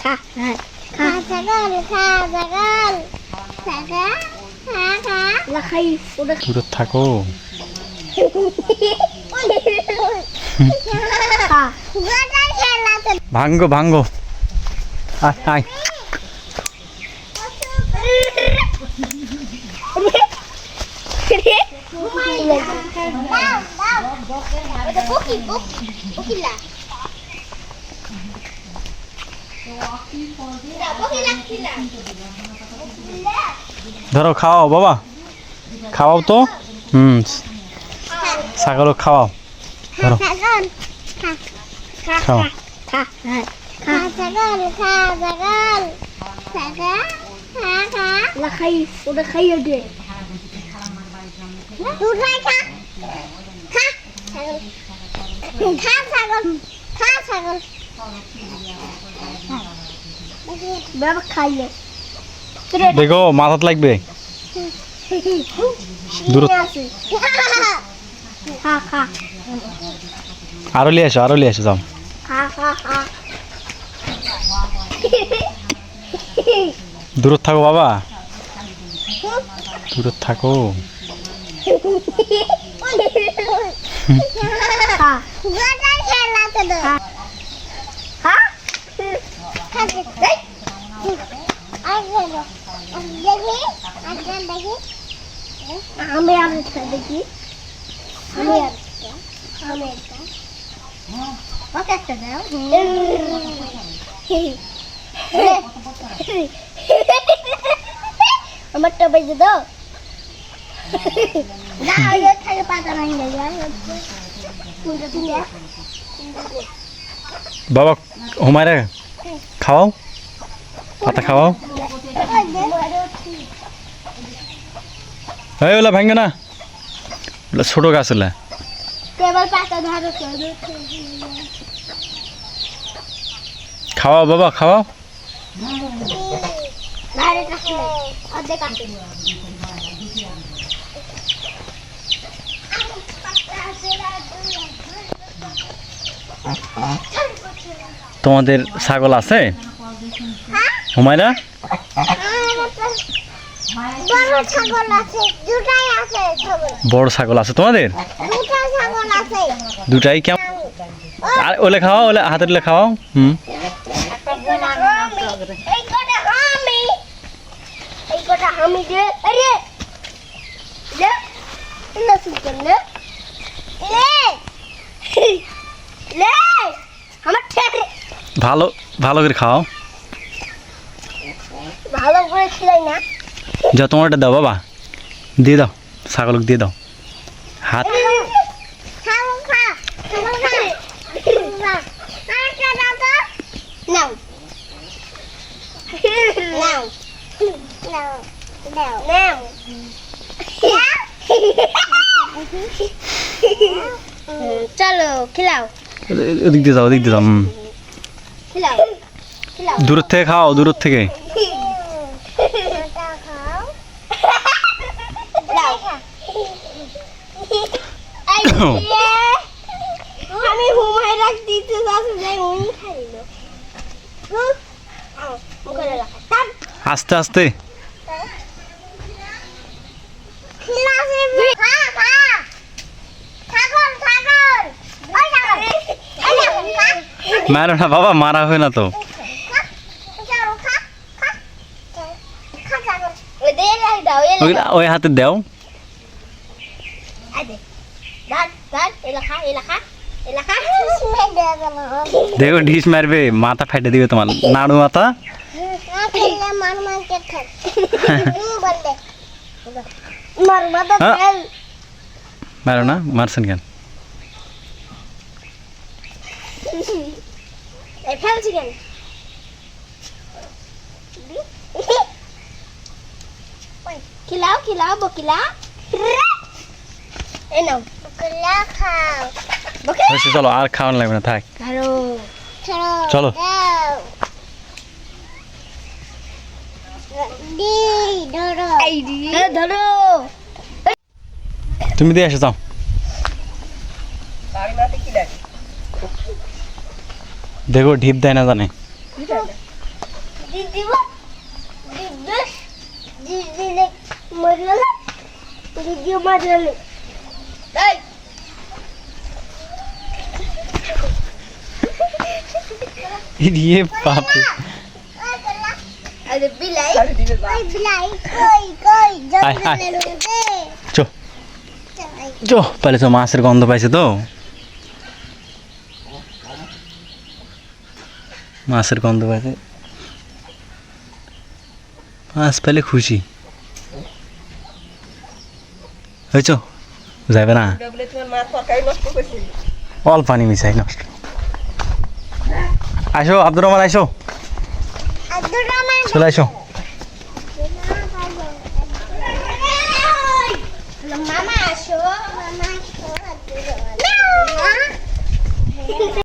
খা খা ছাগল খা ছাগল ছাগল খা খা লাখাই ওটা দূরে থাকো। খা গোটাই খেলাতে ভাঙ্গো ভাঙ্গো। আয় আয়। ধরো খাওয়াও বাবা, খাওয়াও তো। ছাগল খাওয়াও, ধরো খাও। খা ছাগল খা ছাগল ছাগল খা খা লাখাই ওটা খাইয়ে দে দুটাই খা খা ছাগল খা ছাগল খা ছাগল বাবা খাইলে দেখো মাথাত লাগবে। দূর খা খা আরো লিয়ে এসো যাও। খা খা খা দূরে থাকো বাবা, দূরে থাকো। খা গোটাই খেলাতে দে খা খা দেখি আমি আরেকটা দেখি আমি একটা দাও আমারটা বেজে দাও না ওই থেকে পাতা নাই বাবা হুমায়রা খাওয়াও, পাতা খাওয়াও। এই ওলা ভাঙ্গে না, ওলা ছোট গাছ ওলা। কেবল পাতা ধরো খাওয়াও বাবা খাওয়াও। বাইরে কাছে অর্ধেক কাছে তোমাদের ছাগল আছে হুমায়রা? বড় ছাগল আছে, দুটাই আছে ছাগল। বড় ছাগল আছে তোমাদের? দুটা ছাগল আছে। দুটাই কেমন? আর ওলে খাওয়াও, ওলে হাতের ওলে খাওয়াও। এই কটা আমি দে আরে লে না সুন্দর লে লে আমার ঠেকে ভালো ভালো করে খাওয়াও। ভালো করে খিলাই না। যা তোমারটা দাও বাবা, দিয়ে দাও ছাগলকে, দিয়ে দাও হাত। ছাগল খা ছাগল খা আরেকটা দাও তো নাও নাও নাও নাও নাও চলো খিলাও ওদিক দিয়ে যাও, ওদিক দিয়ে যাও। খিলাও খিলাও দূরের থেকে খাও, দূরের থেকে। আমি হুমায়রা দিতে যাচ্ছি যাই উনি খাইল আস্তে আস্তে। মারো না বাবা, মারা হয় না তো। ওই হাতে দাও। দেখো ঢিস মারবে, মাথা ফাইটে দিবে তোমার, নাড়ু মাথা। মারো না, মারছেন কেন? খিলাও খিলাও বকিলা এই নাও বকিলা খাও হয়েছে, চলো আর খাওয়ানো লাগবে না, থাক। ধরো চলো ধরো ধরো তুমি দিয়ে এসে যাও। দেখো ঢিপ দেয় না জানে। দিব দিদুস দিদিলে মরলে দিদিও মরলে এই ये बाप रे अरे बिलाई कोई बिलाई कोई हाय, हाय। जंगल में दे चो जो पहले तो माছের গন্ধ পাইছে তো মাছের গন্ধ পাইছে মাছ পেলে খুশি হয়েছ যাবে না অল পানি মিশাই নষ্ট আসো আব্দুর রহমান আইসো अब्दुल रहमान চলে আসো